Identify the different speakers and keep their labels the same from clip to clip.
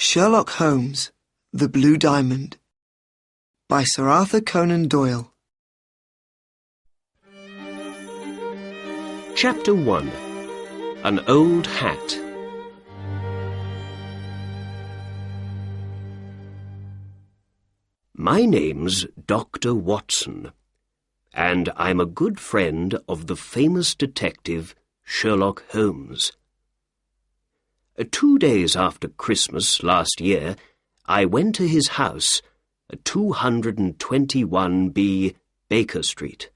Speaker 1: Sherlock Holmes, The Blue Diamond by Sir Arthur Conan Doyle.
Speaker 2: Chapter 1. An Old Hat. My name's Dr. Watson, and I'm a good friend of the famous detective Sherlock Holmes. 2 days after Christmas last year, I went to his house at 221B Baker Street.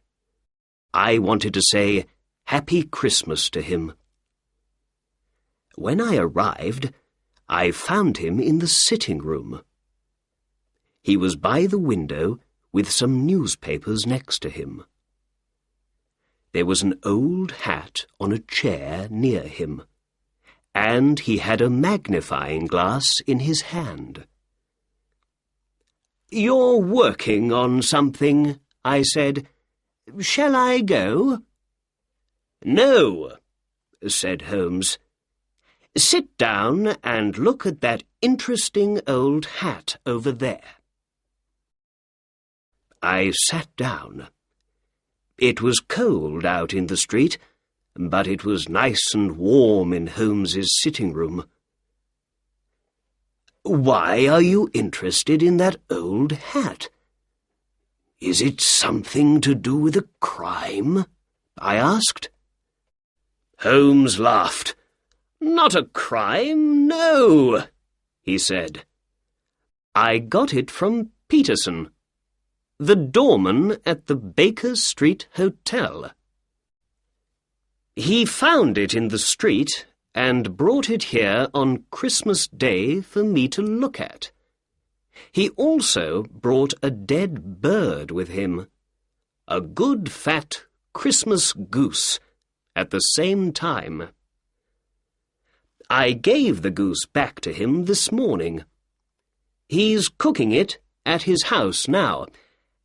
Speaker 2: I wanted to say Happy Christmas to him. When I arrived, I found him in the sitting room. He was by the window with some newspapers next to him. There was an old hat on a chair near him, and he had a magnifying glass in his hand. "You're working on something," I said. "Shall I go?" "No," said Holmes. "Sit down and look at that interesting old hat over there." I sat down. It was cold out in the street, but it was nice and warm in Holmes's sitting room. "Why are you interested in that old hat? Is it something to do with a crime?" I asked. Holmes laughed. "Not a crime, no," he said. "I got it from Peterson, the doorman at the Baker Street Hotel. He found it in the street and brought it here on Christmas Day for me to look at. He also brought a dead bird with him, a good fat Christmas goose, at the same time. I gave the goose back to him this morning. He's cooking it at his house now,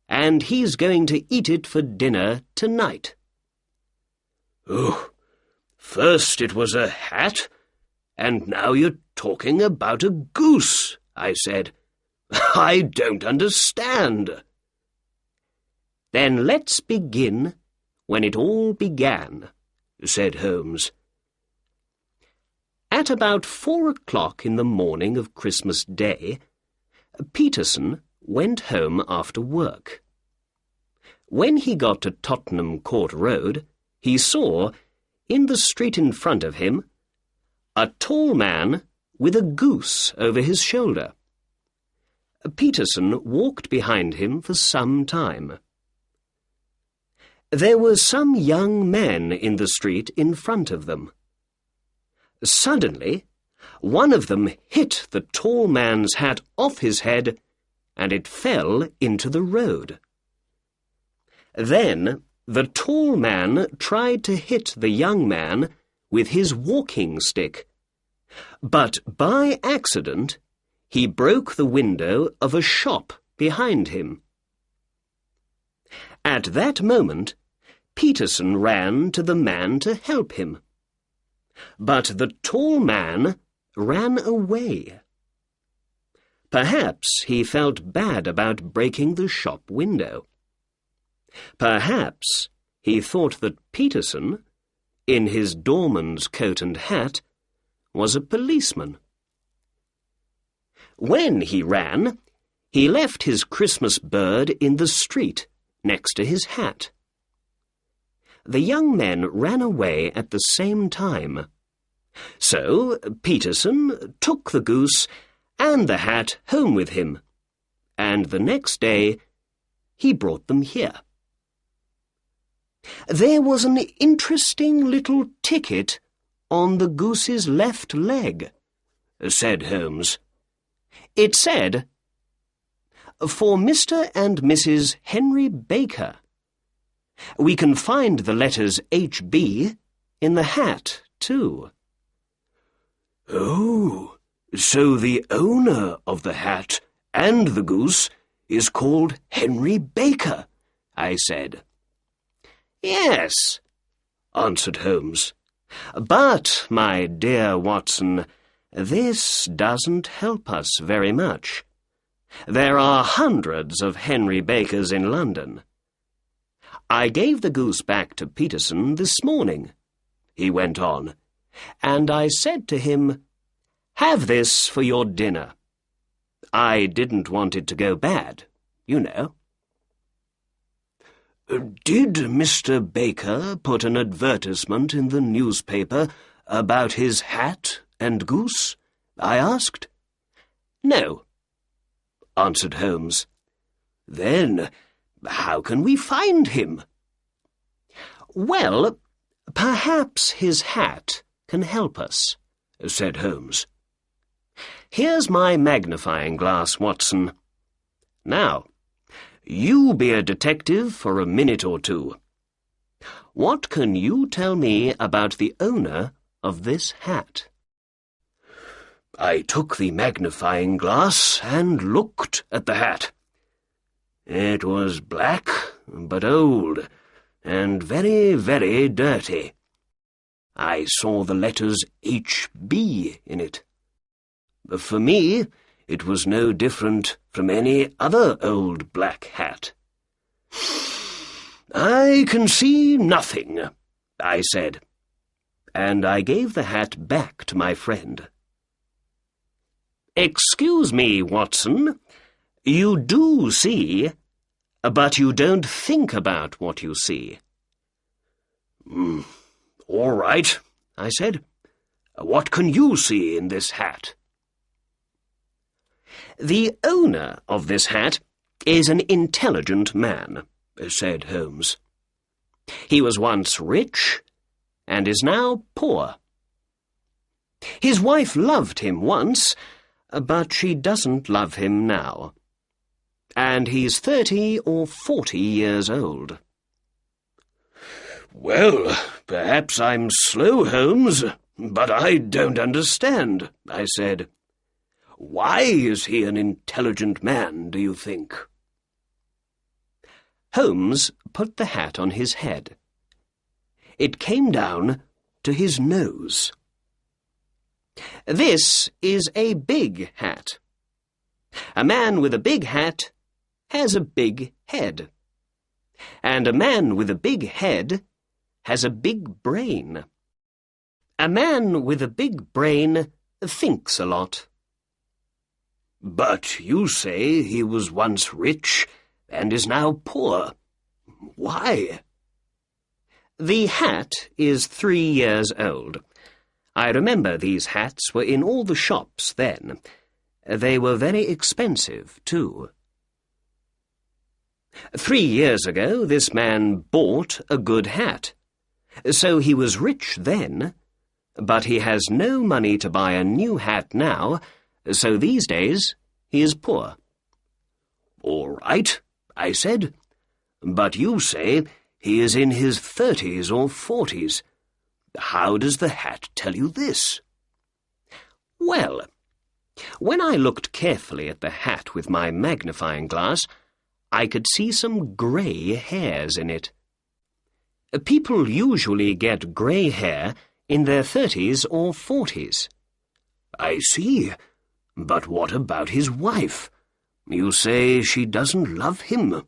Speaker 2: and he's going to eat it for dinner tonight." "Oh, first it was a hat, and now you're talking about a goose," I said. "I don't understand." "Then let's begin when it all began," said Holmes. At about 4 o'clock in the morning of Christmas Day, Peterson went home after work. When he got to Tottenham Court Road, he saw, in the street in front of him, a tall man with a goose over his shoulder. Peterson walked behind him for some time. There were some young men in the street in front of them. Suddenly, one of them hit the tall man's hat off his head, and it fell into the road. Then the tall man tried to hit the young man with his walking stick, but by accident he broke the window of a shop behind him. At that moment, Peterson ran to the man to help him, but the tall man ran away. Perhaps he felt bad about breaking the shop window. Perhaps he thought that Peterson, in his doorman's coat and hat, was a policeman. When he ran, he left his Christmas bird in the street next to his hat. The young men ran away at the same time. So Peterson took the goose and the hat home with him, and the next day he brought them here. There was an interesting little ticket on the goose's left leg, said Holmes. It said, "For Mr. and Mrs. Henry Baker." We can find the letters H.B. in the hat, too. "Oh, so the owner of the hat and the goose is called Henry Baker," I said. "Yes," answered Holmes. "But, my dear Watson, This doesn't help us very much. There are hundreds of Henry Bakers in London. I gave the goose back to Peterson this morning," he went on, "and I said to him, 'Have this for your dinner.' I didn't want it to go bad, you know." "Did Mr. Baker put an advertisement in the newspaper about his hat and goose?" I asked. "No," answered Holmes. "Then how can we find him?" "Well, perhaps his hat can help us," said Holmes. "Here's my magnifying glass, Watson. Now, you be a detective for a minute or two. What can you tell me about the owner of this hat?" I took the magnifying glass and looked at the hat. It was black, but old, and very, very dirty. I saw the letters H.B. in it. For me, it was no different from any other old black hat. "I can see nothing," I said, and I gave the hat back to my friend. "Excuse me, Watson, you do see, but you don't think about what you see." "All right," I said. "What can you see in this hat?" "The owner of this hat is an intelligent man," said Holmes. "He was once rich and is now poor. His wife loved him once, but she doesn't love him now. And he's 30 or 40 years old." "Well, perhaps I'm slow, Holmes, but I don't understand," I said. "Why is he an intelligent man, do you think?" Holmes put the hat on his head. It came down to his nose. "This is a big hat. A man with a big hat has a big head. And a man with a big head has a big brain. A man with a big brain thinks a lot." "But you say he was once rich and is now poor. Why?" "The hat is 3 years old. I remember these hats were in all the shops then. They were very expensive, too. 3 years ago, this man bought a good hat. So he was rich then, but he has no money to buy a new hat now, so these days he is poor." "All right," I said, "but you say he is in his 30s or 40s. How does the hat tell you this?" "Well, when I looked carefully at the hat with my magnifying glass, I could see some grey hairs in it. People usually get grey hair in their 30s or 40s. "I see. But what about his wife? You say she doesn't love him."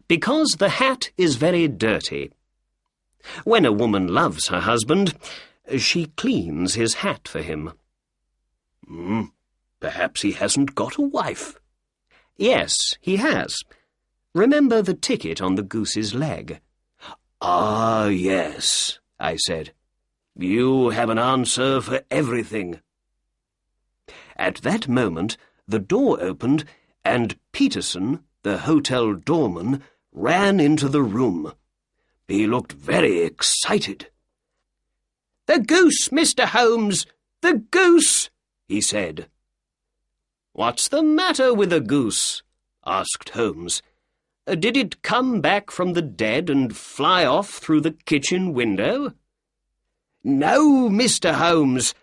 Speaker 2: "Because the hat is very dirty. When a woman loves her husband, she cleans his hat for him." Perhaps he hasn't got a wife." "Yes, he has. Remember the ticket on the goose's leg?" "Ah, yes," I said. "You have an answer for everything." At that moment, the door opened, and Peterson, the hotel doorman, ran into the room. He looked very excited. "The goose, Mr. Holmes! The goose!" he said. "What's the matter with the goose?" asked Holmes. "Did it come back from the dead and fly off through the kitchen window?" "No, Mr. Holmes.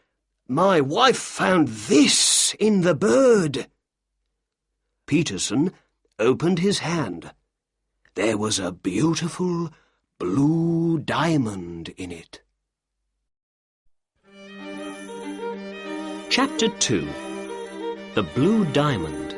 Speaker 2: My wife found this in the bird." Peterson opened his hand. There was a beautiful blue diamond in it. Chapter 2. The Blue Diamond.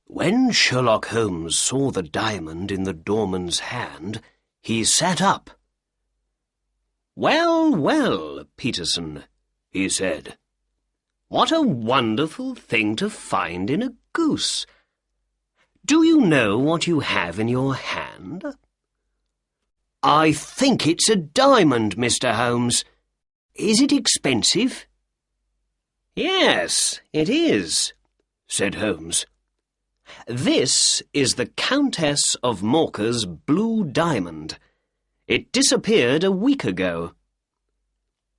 Speaker 2: When Sherlock Holmes saw the diamond in the doorman's hand, he sat up. "Well, well, Peterson," he said. "What a wonderful thing to find in a goose. Do you know what you have in your hand?" "I think it's a diamond, Mr. Holmes. Is it expensive?" "Yes, it is," said Holmes. "This is the Countess of Morcar's blue diamond. It disappeared a week ago."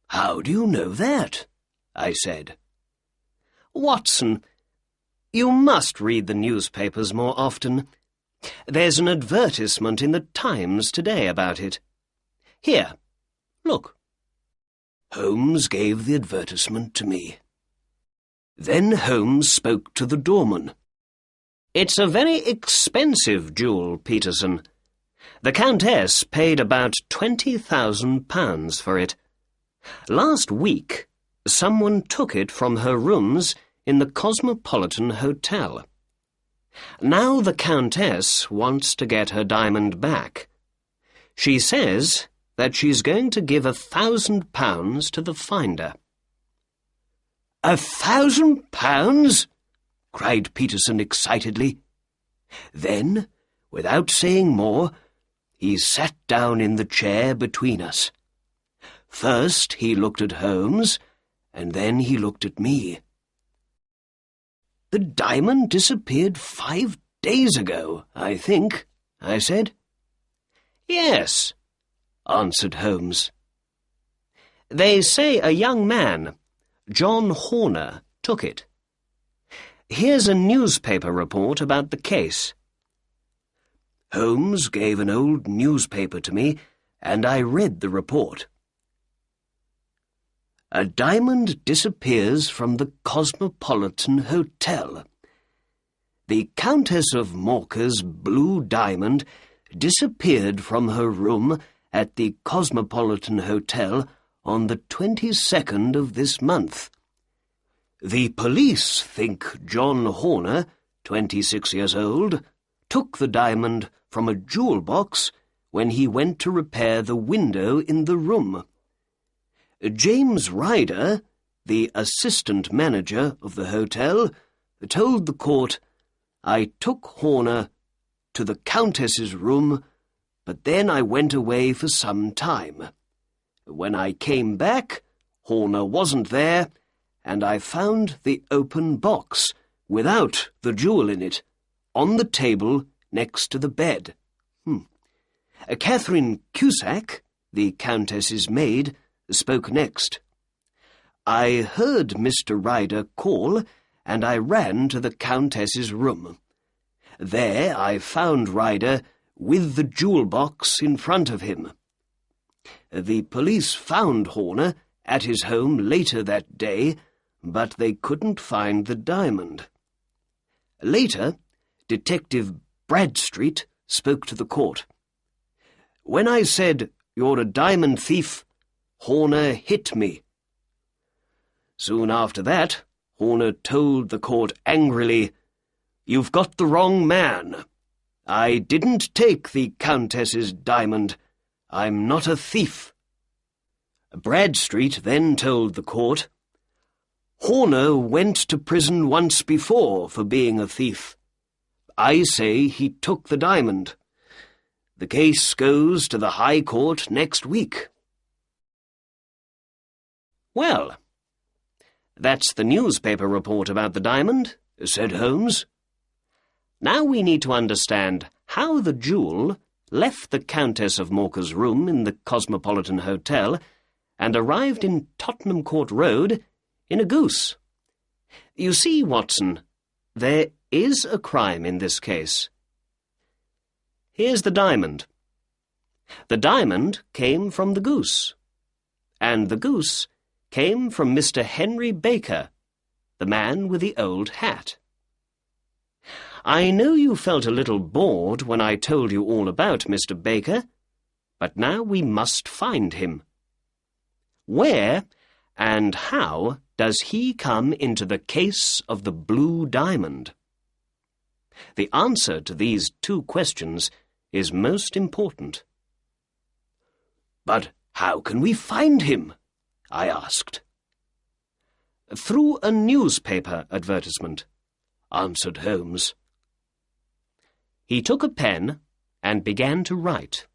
Speaker 2: "How do you know that?" I said. "Watson, you must read the newspapers more often. There's an advertisement in the Times today about it. Here, look." Holmes gave the advertisement to me. Then Holmes spoke to the doorman. "It's a very expensive jewel, Peterson. The Countess paid about £20,000 for it. Last week, someone took it from her rooms in the Cosmopolitan Hotel. Now the Countess wants to get her diamond back. She says that she's going to give £1,000 to the finder." £1,000? cried Peterson excitedly. Then, without saying more, he sat down in the chair between us. First he looked at Holmes, and then he looked at me. "The diamond disappeared 5 days ago, I think," I said. "Yes," answered Holmes. "They say a young man, John Horner, took it. Here's a newspaper report about the case." Holmes gave an old newspaper to me, and I read the report. "A diamond disappears from the Cosmopolitan Hotel. The Countess of Morcar's blue diamond disappeared from her room at the Cosmopolitan Hotel on the 22nd of this month. The police think John Horner, 26 years old, took the diamond from a jewel box when he went to repair the window in the room. James Ryder, the assistant manager of the hotel, told the court, 'I took Horner to the Countess's room, but then I went away for some time. When I came back, Horner wasn't there, and I found the open box, without the jewel in it, on the table next to the bed.' Catherine Cusack, the Countess's maid, spoke next. 'I heard Mr. Ryder call, and I ran to the Countess's room. There I found Ryder with the jewel box in front of him. The police found Horner at his home later that day, but they couldn't find the diamond. Later, Detective Bradstreet spoke to the court. When I said, 'You're a diamond thief,' Horner hit me. Soon after that, Horner told the court angrily, 'You've got the wrong man. I didn't take the Countess's diamond. I'm not a thief.' Bradstreet then told the court, 'Horner went to prison once before for being a thief. I say he took the diamond. The case goes to the High Court next week.'" "Well, that's the newspaper report about the diamond," said Holmes. "Now we need to understand how the jewel left the Countess of Morcar's room in the Cosmopolitan Hotel and arrived in Tottenham Court Road in a goose. You see, Watson, there is a crime in this case. Here's the diamond. The diamond came from the goose, and the goose came from Mr. Henry Baker, the man with the old hat. I know you felt a little bored when I told you all about Mr. Baker, But now we must find him. Where and how does he come into the case of the blue diamond? The answer to these two questions is most important. "But how can we find him?" I asked. "Through a newspaper advertisement," answered Holmes. He took a pen and began to write.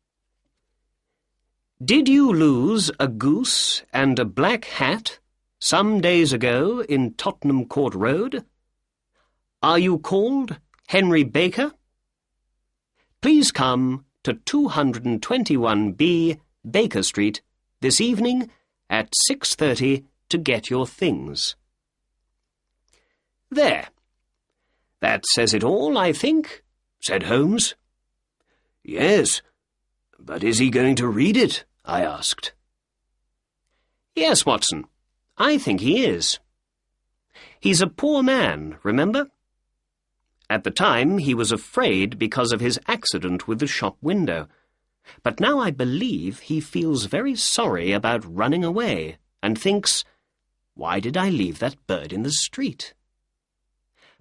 Speaker 2: "Did you lose a goose and a black hat some days ago in Tottenham Court Road? Are you called Henry Baker? Please come to 221B Baker Street this evening at 6:30 to get your things." "There. That says it all, I think," said Holmes. "Yes, but is he going to read it?" I asked. "Yes, Watson, I think he is. He's a poor man, remember? At the time he was afraid because of his accident with the shop window, but now I believe he feels very sorry about running away and thinks, 'Why did I leave that bird in the street?'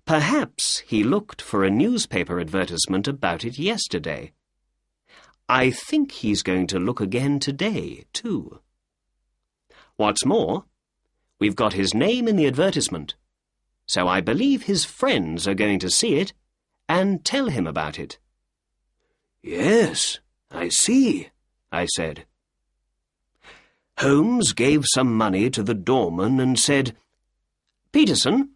Speaker 2: Perhaps he looked for a newspaper advertisement about it yesterday. I think he's going to look again today, too. What's more, we've got his name in the advertisement, so I believe his friends are going to see it and tell him about it." "Yes, I see," I said. Holmes gave some money to the doorman and said, "Peterson,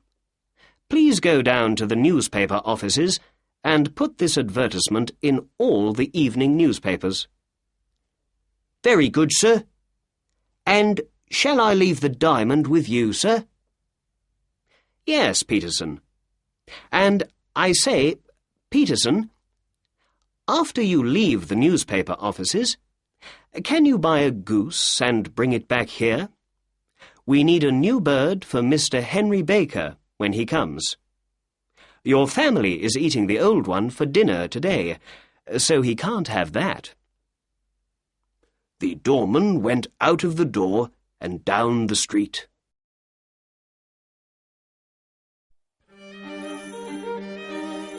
Speaker 2: please go down to the newspaper offices and put this advertisement in all the evening newspapers." "Very good, sir. And shall I leave the diamond with you, sir?" "Yes, Peterson. And I say, Peterson, after you leave the newspaper offices, can you buy a goose and bring it back here? We need a new bird for Mr. Henry Baker when he comes. Your family is eating the old one for dinner today, so he can't have that." The doorman went out of the door and down the street.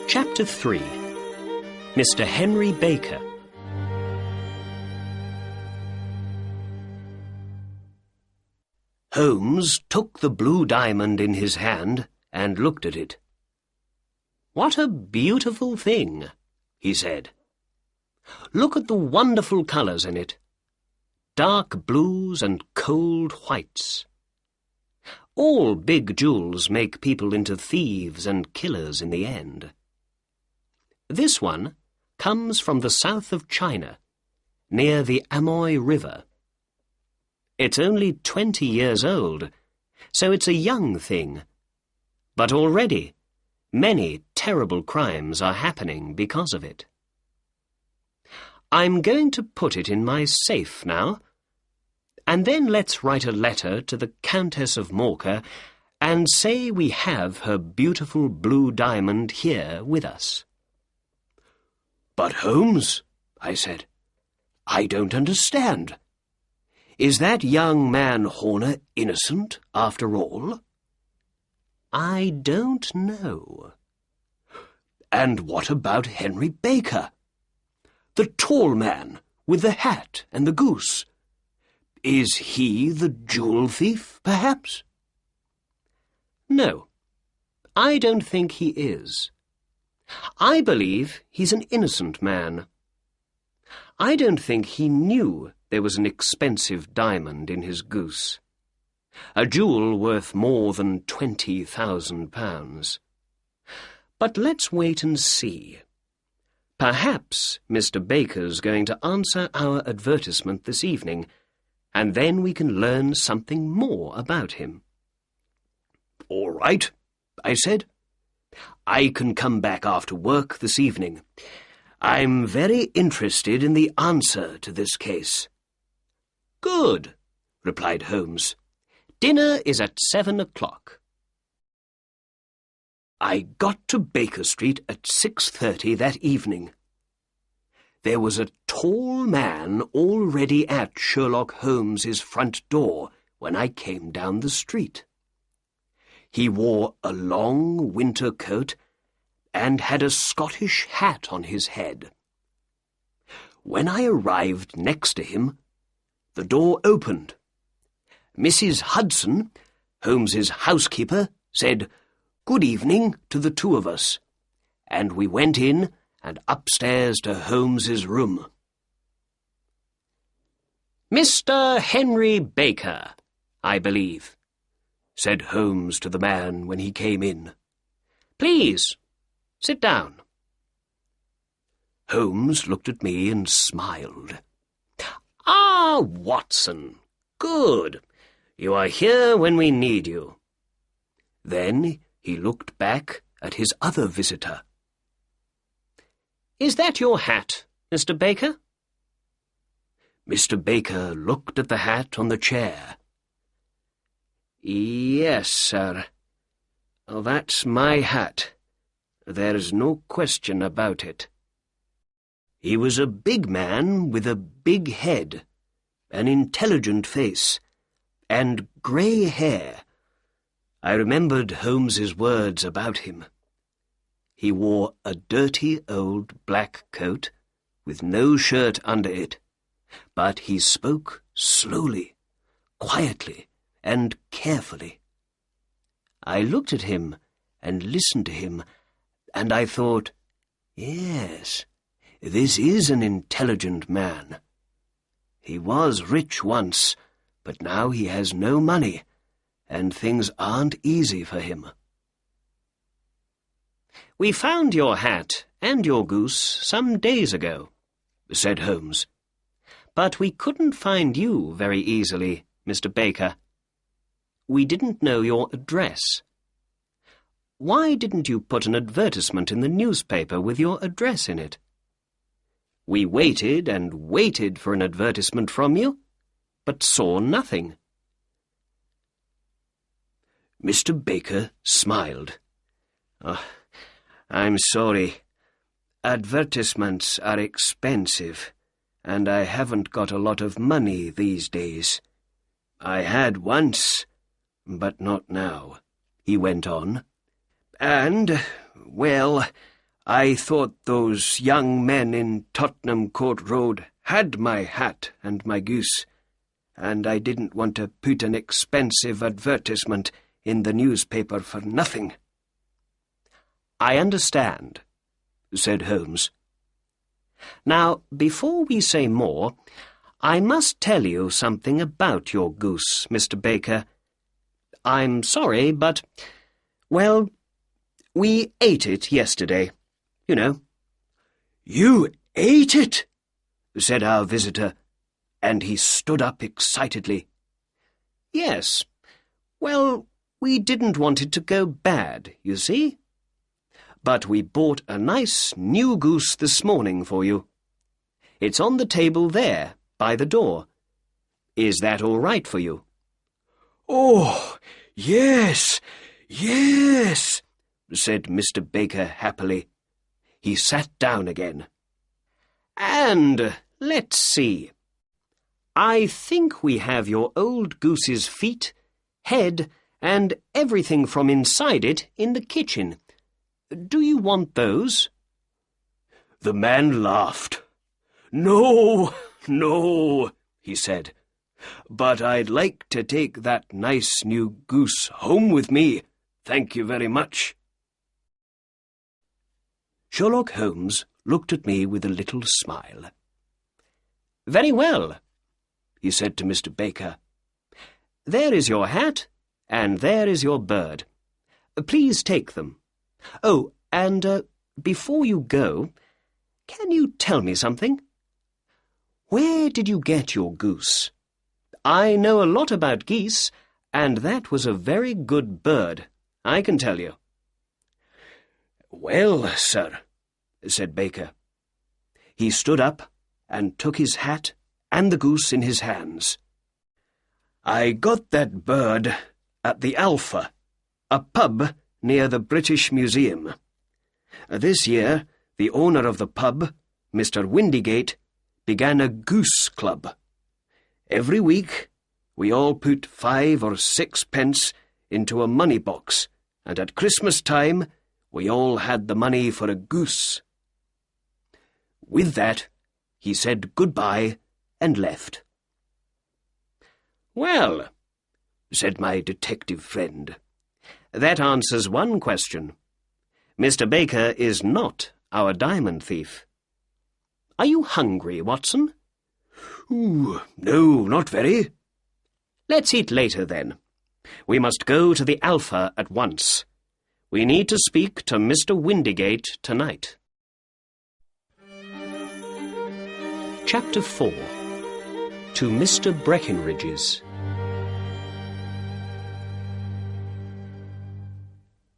Speaker 2: Chapter 3. Mr. Henry Baker. Holmes took the blue diamond in his hand and looked at it. "What a beautiful thing," he said. "Look at the wonderful colours in it. Dark blues and cold whites. All big jewels make people into thieves and killers in the end. This one comes from the south of China, near the Amoy River. It's only 20 years old, so it's a young thing. But already many terrible crimes are happening because of it. I'm going to put it in my safe now, and then let's write a letter to the Countess of Morcar and say we have her beautiful blue diamond here with us." "But Holmes," I said, "I don't understand. Is that young man Horner innocent after all?" "I don't know." "And what about Henry Baker? The tall man with the hat and the goose. Is he the jewel thief, perhaps?" "No, I don't think he is. I believe he's an innocent man. I don't think he knew there was an expensive diamond in his goose. A jewel worth more than £20,000. But let's wait and see. Perhaps Mr. Baker's going to answer our advertisement this evening, and then we can learn something more about him." "All right," I said. "I can come back after work this evening. I'm very interested in the answer to this case." "Good," replied Holmes. "Dinner is at 7 o'clock. I got to Baker Street at 6:30 that evening. there was a tall man already at Sherlock Holmes's front door when I came down the street. He wore a long winter coat and had a Scottish hat on his head. When I arrived next to him, the door opened. Mrs. Hudson, Holmes's housekeeper, said, "Good evening" to the two of us, and we went in and upstairs to Holmes's room. "Mr. Henry Baker, I believe," said Holmes to the man when he came in. "Please, sit down." Holmes looked at me and smiled. "Ah, Watson, good. You are here when we need you." Then he looked back at his other visitor. "Is that your hat, Mr. Baker?" Mr. Baker looked at the hat on the chair. "Yes, sir. That's my hat. There's no question about it." He was a big man with a big head, an intelligent face, and grey hair. I remembered Holmes's words about him. He wore a dirty old black coat, with no shirt under it, but he spoke slowly, quietly, and carefully. I looked at him and listened to him, and I thought, yes, this is an intelligent man. He was rich once, but now he has no money, and things aren't easy for him. "We found your hat and your goose some days ago," said Holmes. "But we couldn't find you very easily, Mr. Baker. We didn't know your address. Why didn't you put an advertisement in the newspaper with your address in it? We waited and waited for an advertisement from you, but saw nothing." Mr. Baker smiled. "Oh, I'm sorry. Advertisements are expensive, and I haven't got a lot of money these days. I had once, but not now," he went on. "And, well, I thought those young men in Tottenham Court Road had my hat and my goose, and I didn't want to put an expensive advertisement in the newspaper for nothing." "I understand," said Holmes. "Now, before we say more, I must tell you something about your goose, Mr. Baker. I'm sorry, but, well, we ate it yesterday, you know." "You ate it?" said our visitor, and he stood up excitedly. "Yes. Well, we didn't want it to go bad, you see. But we bought a nice new goose this morning for you. It's on the table there, by the door. Is that all right for you?" "Oh, yes, yes," said Mr. Baker happily. He sat down again. "And let's see. I think we have your old goose's feet, head, and everything from inside it in the kitchen. Do you want those?" The man laughed. "No, no," he said. "But I'd like to take that nice new goose home with me. Thank you very much." Sherlock Holmes looked at me with a little smile. "Very well," he said to Mr. Baker. "There is your hat, and there is your bird. Please take them. Oh, and before you go, can you tell me something? Where did you get your goose? I know a lot about geese, and that was a very good bird, I can tell you." "Well, sir," said Baker. He stood up and took his hat and the goose in his hands. "I got that bird at the Alpha, a pub near the British Museum. This year, the owner of the pub, Mr. Windigate, began a goose club. Every week we all put 5 or 6 pence into a money box, and at Christmas time we all had the money for a goose. With that, he said goodbye and left. "Well," said my detective friend, "that answers one question. Mr. Baker is not our diamond thief. Are you hungry, Watson?" "Ooh, no, not very." "Let's eat later, then. We must go to the Alpha at once. We need to speak to Mr. Windigate tonight." Chapter 4. To Mr. Breckenridge's.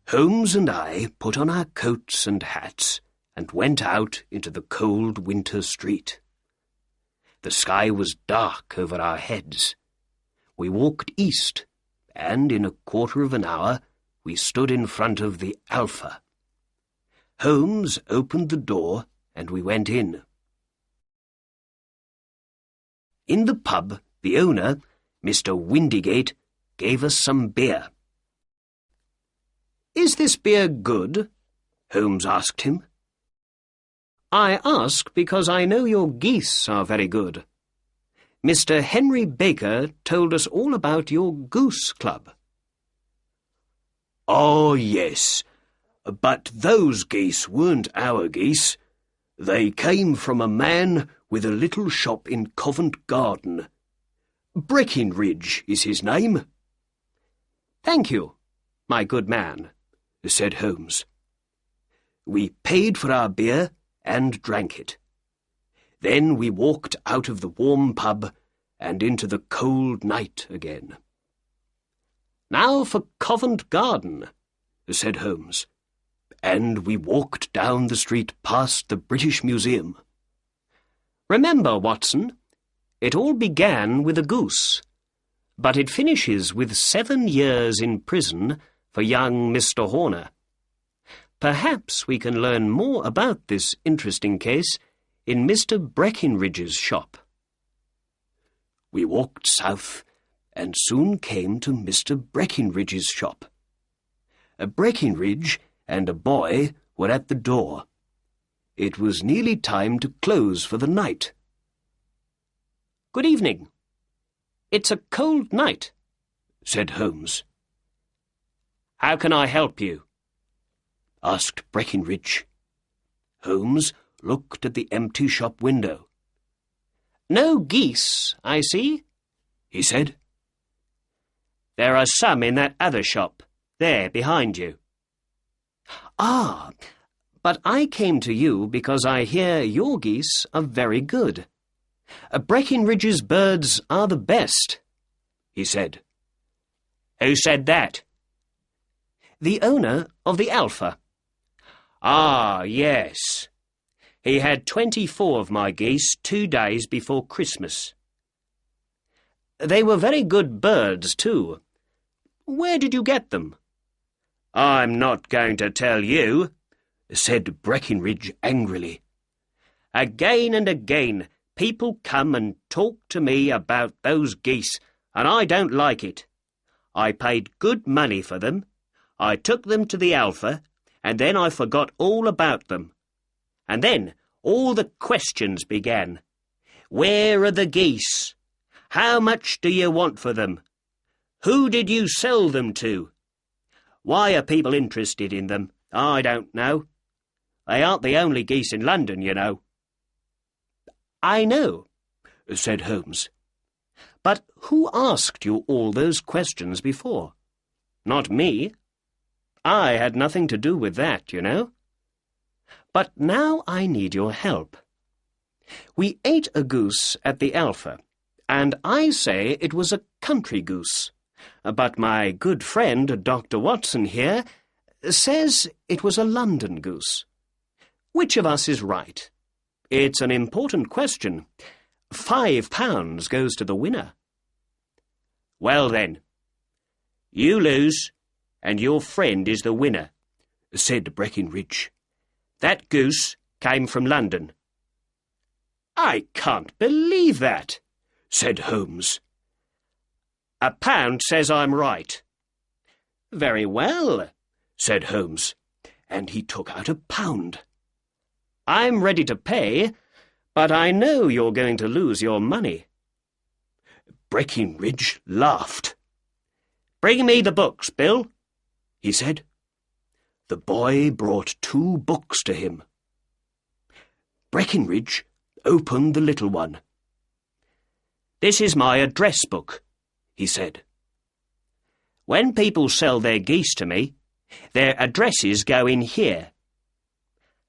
Speaker 2: Holmes and I put on our coats and hats and went out into the cold winter street. The sky was dark over our heads. We walked east, and in a quarter of an hour we stood in front of the Alpha. Holmes opened the door, and we went in. In the pub, the owner, Mr. Windigate, gave us some beer. "Is this beer good?" Holmes asked him. "I ask because I know your geese are very good. Mr. Henry Baker told us all about your goose club." "Oh, yes, but those geese weren't our geese. They came from a man with a little shop in Covent Garden. Breckenridge is his name." "Thank you, my good man," said Holmes. We paid for our beer and drank it. Then we walked out of the warm pub and into the cold night again. "Now for Covent Garden," said Holmes, and we walked down the street past the British Museum. "Remember, Watson, it all began with a goose, but it finishes with 7 years in prison for young Mr. Horner. Perhaps we can learn more about this interesting case in Mr. Breckenridge's shop." We walked south and soon came to Mr. Breckenridge's shop. A Breckenridge and a boy were at the door. It was nearly time to close for the night. "Good evening. It's a cold night," said Holmes. "How can I help you?" asked Breckenridge. Holmes looked at the empty shop window. "No geese, I see," he said. "There are some in that other shop, there behind you." "Ah, but I came to you because I hear your geese are very good. Breckenridge's birds are the best," he said. "Who said that?" "The owner of the Alpha." "Ah, yes. He had 24 of my geese 2 days before Christmas." "They were very good birds, too. Where did you get them?" "I'm not going to tell you," said Breckenridge angrily. "Again and again people come and talk to me about those geese, and I don't like it. I paid good money for them. I took them to the Alpha, and then I forgot all about them. And then all the questions began. Where are the geese? How much do you want for them? Who did you sell them to? Why are people interested in them? I don't know. They aren't the only geese in London, you know." "I know," said Holmes. "But who asked you all those questions before? Not me. I had nothing to do with that, you know. But now I need your help. We ate a goose at the Alpha, and I say it was a country goose. But my good friend, Dr. Watson here, says it was a London goose. Which of us is right? It's an important question. £5 goes to the winner." "Well then, you lose, and your friend is the winner," said Breckenridge. "That goose came from London. "I can't believe that," said Holmes. "A pound says I'm right." "Very well," said Holmes, and he took out £1. "I'm ready to pay, but I know you're going to lose your money." Breckinridge laughed. "Bring me the books, Bill," he said. The boy brought 2 books to him. Breckinridge opened the little one. "This is my address book," he said. "When people sell their geese to me, their addresses go in here.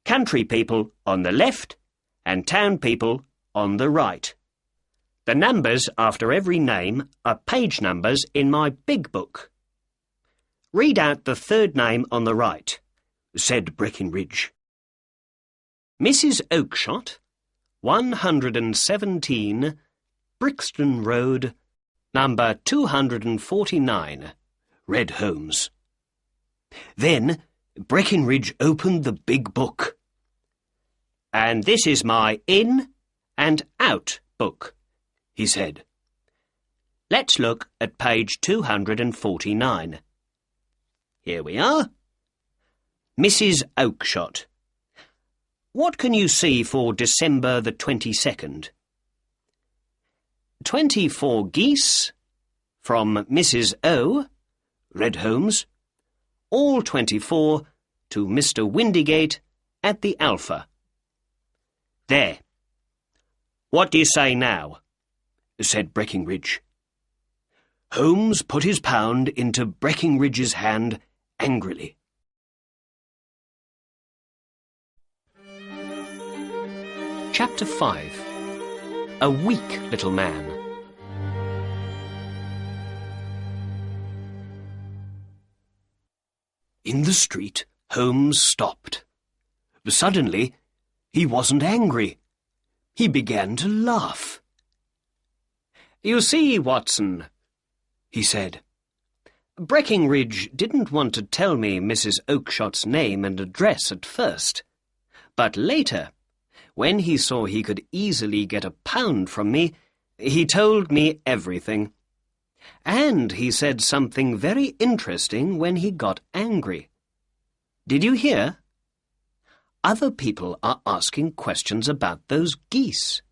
Speaker 2: Country people on the left and town people on the right. The numbers after every name are page numbers in my big book." "Read out the 3rd name on the right," said Breckinridge. "Mrs. Oakshott, 117, Brixton Road, number 249, read Holmes. Then Breckinridge opened the big book. "And this is my in and out book," he said. "Let's look at page 249. Here we are. Mrs. Oakshott. What can you see for December the 22nd? 24 geese from Mrs. O, read Holmes. All 24 to Mr. Windigate at the Alpha. There. What do you say now?" said Breckinridge. Holmes put his pound into Breckinridge's hand angrily. Chapter 5. A Weak Little Man. In the street, Holmes stopped. Suddenly, he wasn't angry. He began to laugh. "You see, Watson," he said, "Breckinridge didn't want to tell me Mrs. Oakshott's name and address at first, but later, when he saw he could easily get £1 from me, he told me everything. And he said something very interesting when he got angry. Did you hear? Other people are asking questions about those geese."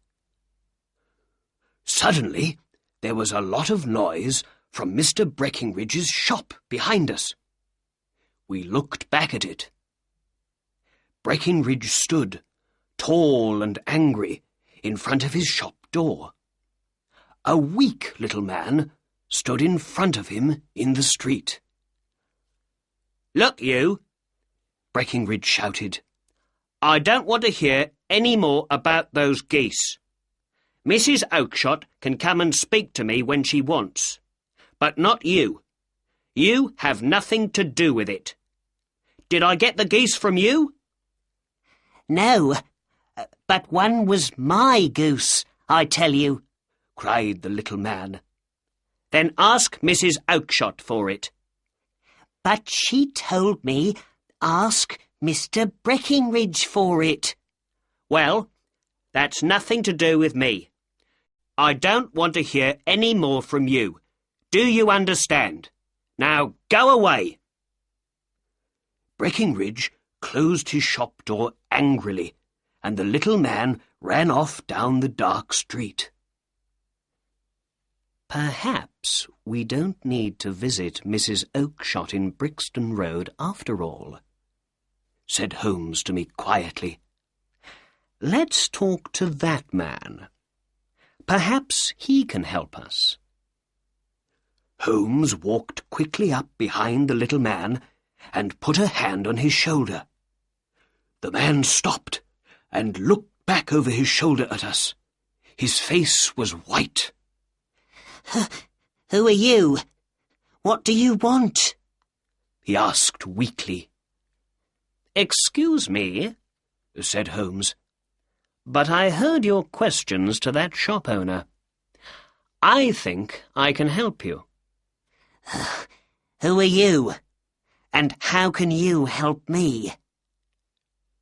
Speaker 2: Suddenly, there was a lot of noise from Mr. Breckinridge's shop behind us. We looked back at it. Breckinridge stood, tall and angry, in front of his shop door. A weak little man stood in front of him in the street. "Look, you!" Breckinridge shouted. "I don't want to hear any more about those geese. Mrs. Oakshott can come and speak to me when she wants, but not you. You have nothing to do with it. Did I get the geese from you?"
Speaker 3: "No, but one was my goose, I tell you,"
Speaker 2: cried the little man. "Then ask Mrs. Oakshott for it."
Speaker 3: "But she told me ask Mr. Breckinridge for it."
Speaker 2: "Well, that's nothing to do with me. I don't want to hear any more from you. Do you understand? Now go away." Breckinridge closed his shop door angrily, and the little man ran off down the dark street. "Perhaps we don't need to visit Mrs. Oakshott in Brixton Road after all," said Holmes to me quietly. "Let's talk to that man. Perhaps he can help us." Holmes walked quickly up behind the little man and put a hand on his shoulder. The man stopped and looked back over his shoulder at us. His face was white.
Speaker 3: "Who are you? What do you want?"
Speaker 2: he asked weakly. "Excuse me," said Holmes, "but I heard your questions to that shop owner. I think I can help you."
Speaker 3: "Who are you? And how can you help me?"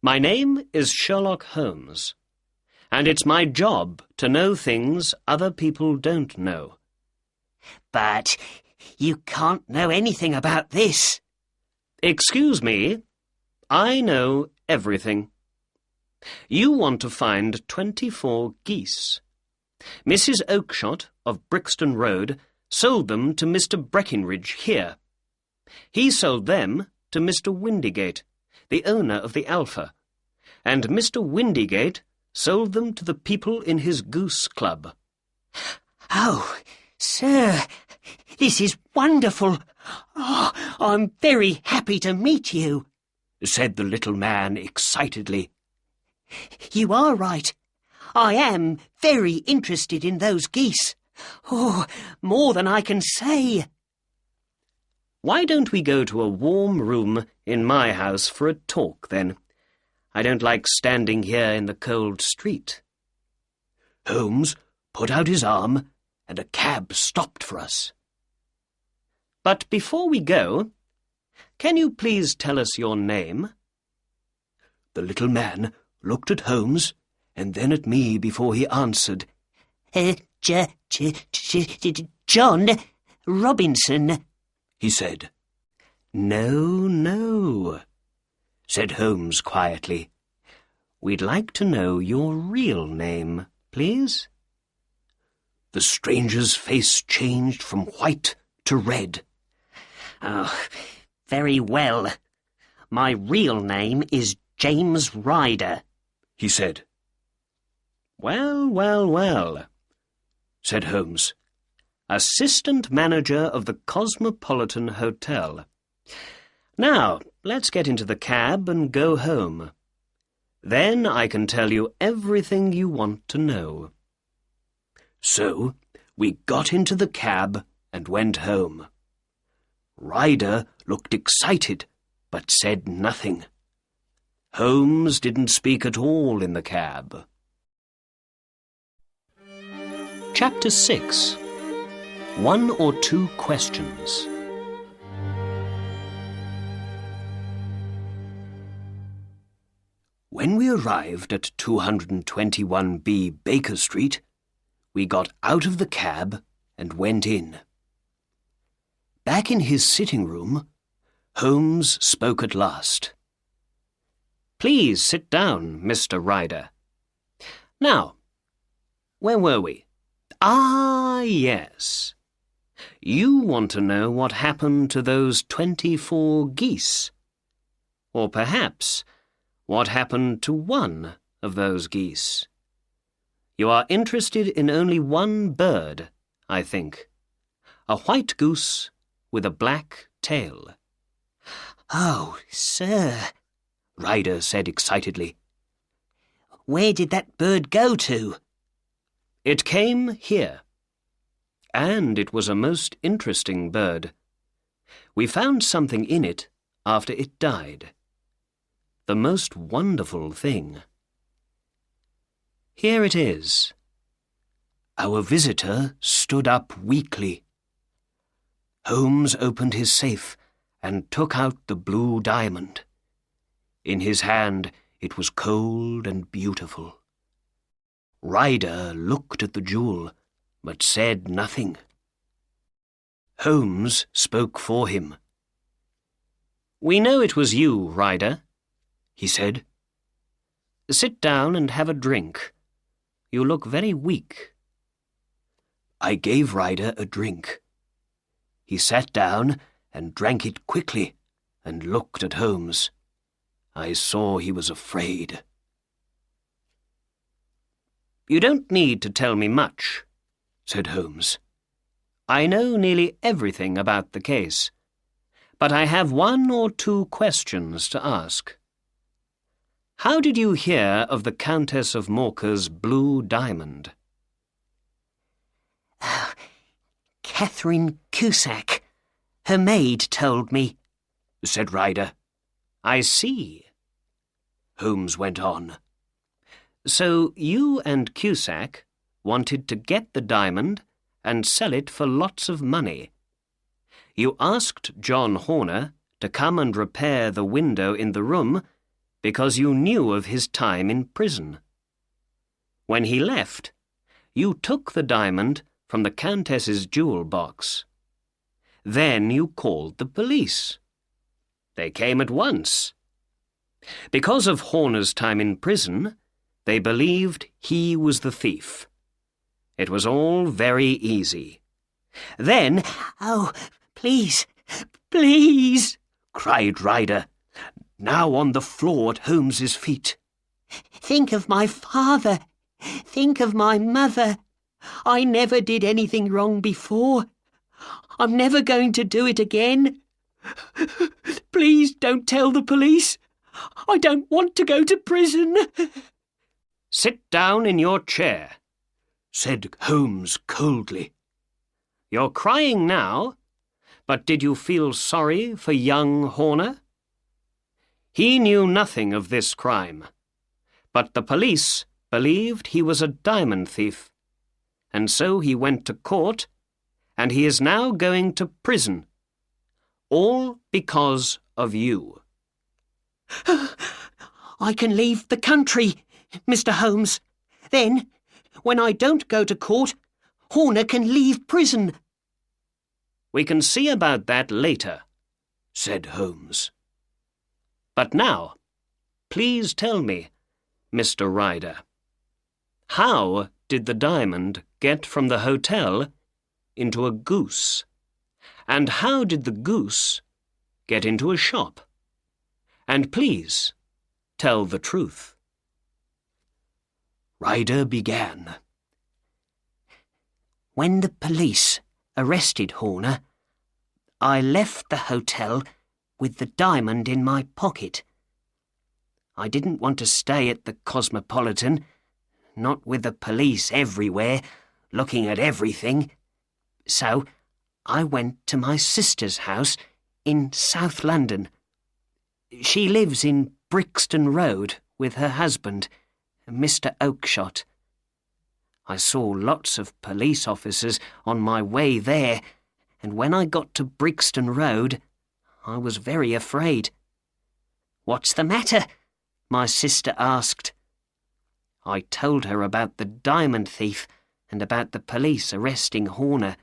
Speaker 2: "My name is Sherlock Holmes, And it's my job to know things other people don't know.
Speaker 3: But you can't know anything about this.
Speaker 2: Excuse me, I know everything. You want to find 24 geese. Mrs. Oakshott of Brixton Road sold them to Mr. Breckinridge here. He sold them to Mr. Windygate, the owner of the Alpha, and Mr. Windygate sold them to the people in his goose club.
Speaker 3: Oh, sir, this is wonderful. Oh, I'm very happy to meet you,
Speaker 2: said the little man excitedly.
Speaker 3: You are right. I am very interested in those geese. Oh, more than I can say.
Speaker 2: Why don't we go to a warm room in my house for a talk, then? I don't like standing here in the cold street. Holmes put out his arm, and a cab stopped for us. But before we go, can you please tell us your name? The little man looked at Holmes and then at me before he answered.
Speaker 3: John Robinson,
Speaker 2: he said. No, said Holmes quietly. We'd like to know your real name, please. The stranger's face changed from white to red.
Speaker 3: Oh, very well. My real name is James Ryder,
Speaker 2: he said. Well, said Holmes. Assistant manager of the Cosmopolitan Hotel. Now, let's get into the cab and go home. Then I can tell you everything you want to know. So, we got into the cab and went home. Ryder looked excited, but said nothing. Holmes didn't speak at all in the cab. Chapter 6. 1 or 2 questions. When we arrived at 221B Baker Street, we got out of the cab and went in. Back in his sitting room, Holmes spoke at last. Please sit down, Mr. Ryder. Now, where were we? Ah, yes. You want to know what happened to those 24 geese. Or perhaps what happened to one of those geese. You are interested in only one bird, I think. A white goose with a black tail.
Speaker 3: Oh, sir,
Speaker 2: Ryder said excitedly.
Speaker 3: Where did that bird go to?
Speaker 2: It came here. And it was a most interesting bird. We found something in it after it died. The most wonderful thing. Here it is. Our visitor stood up weakly. Holmes opened his safe and took out the blue diamond. In his hand it was cold and beautiful. Ryder looked at the jewel, but said nothing. Holmes spoke for him. We know it was you, Ryder, he said. Sit down and have a drink. You look very weak. I gave Ryder a drink. He sat down and drank it quickly and looked at Holmes. I saw he was afraid. You don't need to tell me much, said Holmes. I know nearly everything about the case, but I have 1 or 2 questions to ask. How did you hear of the Countess of Morcar's blue diamond?
Speaker 3: Catherine Cusack. Her maid told me,
Speaker 2: said Ryder. I see. Holmes went on. So you and Cusack wanted to get the diamond and sell it for lots of money. You asked John Horner to come and repair the window in the room because you knew of his time in prison. When he left, you took the diamond from the Countess's jewel box. Then you called the police. They came at once. Because of Horner's time in prison, they believed he was the thief. It was all very easy. Then,
Speaker 3: "Oh, please, please,"
Speaker 2: cried Ryder, now on the floor at Holmes's feet.
Speaker 3: "think of my father. Think of my mother. I never did anything wrong before. I'm never going to do it again. Please don't tell the police. I don't want to go to prison."
Speaker 2: "Sit down in your chair," said Holmes coldly. "You're crying now, but did you feel sorry for young Horner? He knew nothing of this crime, but the police believed he was a diamond thief, and so he went to court, and he is now going to prison, all because of you."
Speaker 3: "I can leave the country, Mr. Holmes. Then, when I don't go to court, Horner can leave prison."
Speaker 2: "We can see about that later," said Holmes. "But now, please tell me, Mr. Ryder, how did the diamond get from the hotel into a goose? And how did the goose get into a shop? And please, tell the truth." Ryder began.
Speaker 3: "When the police arrested Horner, I left the hotel with the diamond in my pocket. I didn't want to stay at the Cosmopolitan, not with the police everywhere, looking at everything. So I went to my sister's house in South London. She lives in Brixton Road with her husband, Mr. Oakshott. I saw lots of police officers on my way there, and when I got to Brixton Road, I was very afraid. 'What's the matter?' my sister asked. I told her about the diamond thief and about the police arresting Horner.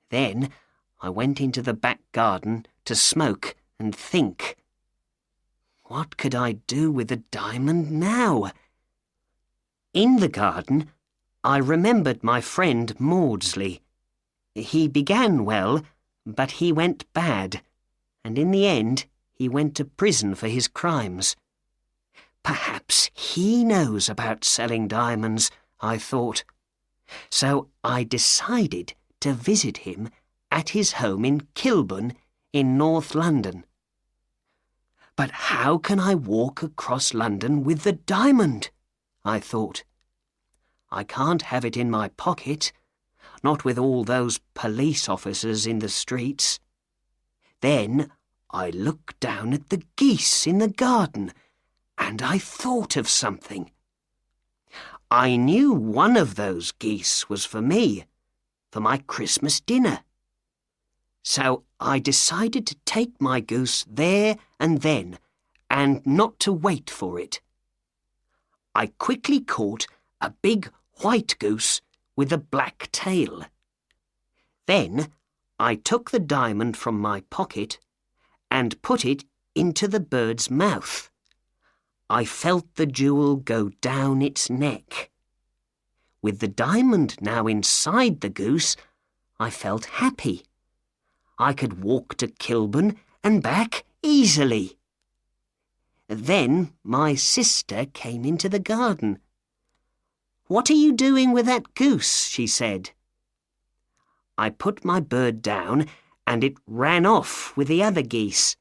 Speaker 3: Then I went into the back garden to smoke and think. What could I do with the diamond now? In the garden, I remembered my friend Maudsley. He began well, but he went bad, and in the end he went to prison for his crimes. Perhaps he knows about selling diamonds, I thought. So I decided to visit him at his home in Kilburn in North London. But how can I walk across London with the diamond? I thought. I can't have it in my pocket, not with all those police officers in the streets. Then I looked down at the geese in the garden, and I thought of something. I knew one of those geese was for me, for my Christmas dinner. So I decided to take my goose there and then, and not to wait for it. I quickly caught a big white goose with a black tail. Then I took the diamond from my pocket and put it into the bird's mouth. I felt the jewel go down its neck. With the diamond now inside the goose, I felt happy. I could walk to Kilburn and back easily. Then my sister came into the garden. "What are you doing with that goose?" she said. I put my bird down and it ran off with the other geese.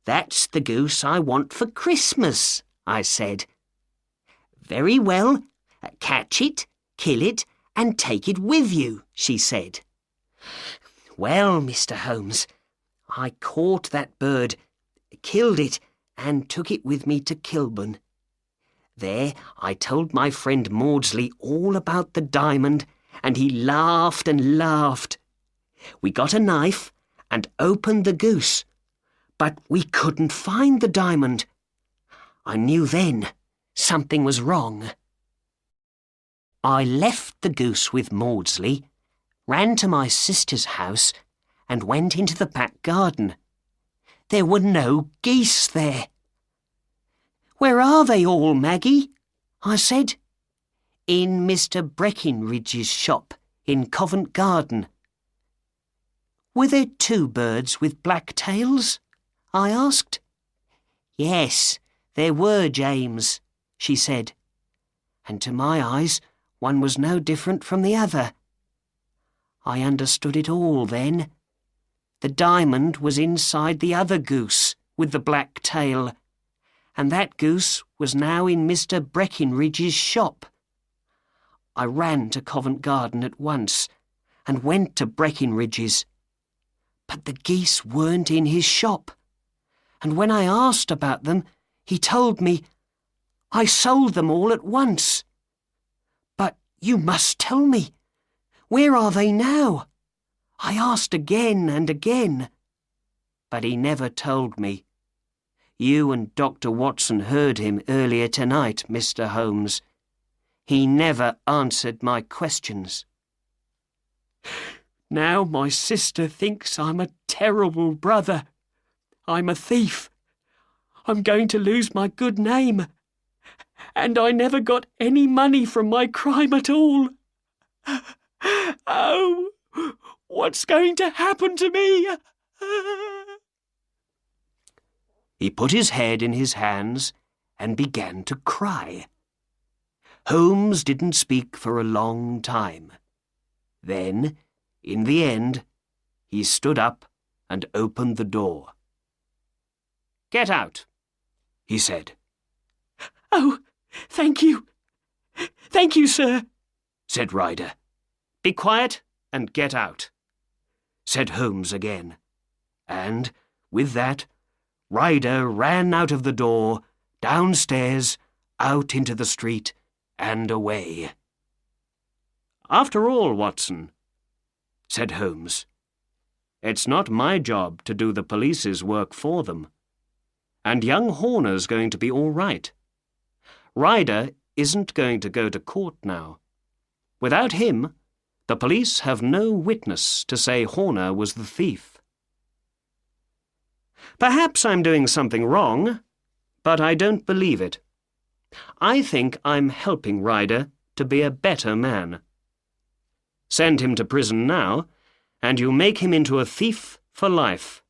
Speaker 3: "That's the goose I want for Christmas," I said. "Very well, catch it, kill it, and take it with you," she said. Well, Mr. Holmes, I caught that bird, killed it, and took it with me to Kilburn. There I told my friend Maudsley all about the diamond, and he laughed and laughed. We got a knife and opened the goose, but we couldn't find the diamond. I knew then something was wrong. I left the goose with Maudsley, ran to my sister's house, and went into the back garden. There were no geese there. "Where are they all, Maggie?" I said. "In Mr. Breckinridge's shop in Covent Garden." "Were there 2 birds with black tails?" I asked. "Yes, there were, James," she said, and to my eyes one was no different from the other. I understood it all then. The diamond was inside the other goose with the black tail, and that goose was now in Mr. Breckinridge's shop. I ran to Covent Garden at once and went to Breckinridge's. But the geese weren't in his shop, and when I asked about them, he told me I sold them all at once. "But you must tell me. Where are they now?" I asked again and again. But he never told me. You and Dr. Watson heard him earlier tonight, Mr. Holmes. He never answered my questions. Now my sister thinks I'm a terrible brother. I'm a thief. I'm going to lose my good name. And I never got any money from my crime at all. Oh, what's going to happen to me? He put his head in his hands and began to cry. Holmes didn't speak for a long time. Then, in the end, he stood up and opened the door. "Get out," he said. "Oh, thank you. Thank you, sir," said Ryder. "Be quiet and get out," said Holmes again. And, with that, Ryder ran out of the door, downstairs, out into the street, and away. "After all, Watson," said Holmes, "it's not my job to do the police's work for them. And young Horner's going to be all right. Ryder isn't going to go to court now. Without him, the police have no witness to say Horner was the thief. Perhaps I'm doing something wrong, but I don't believe it. I think I'm helping Ryder to be a better man. Send him to prison now, and you make him into a thief for life.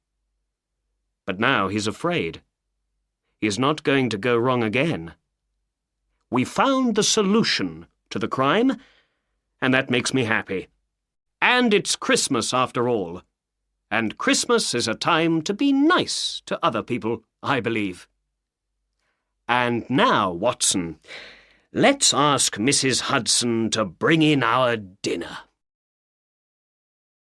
Speaker 3: But now he's afraid. He's not going to go wrong again. We found the solution to the crime, and that makes me happy. And it's Christmas after all. And Christmas is a time to be nice to other people, I believe. And now, Watson, let's ask Mrs. Hudson to bring in our dinner."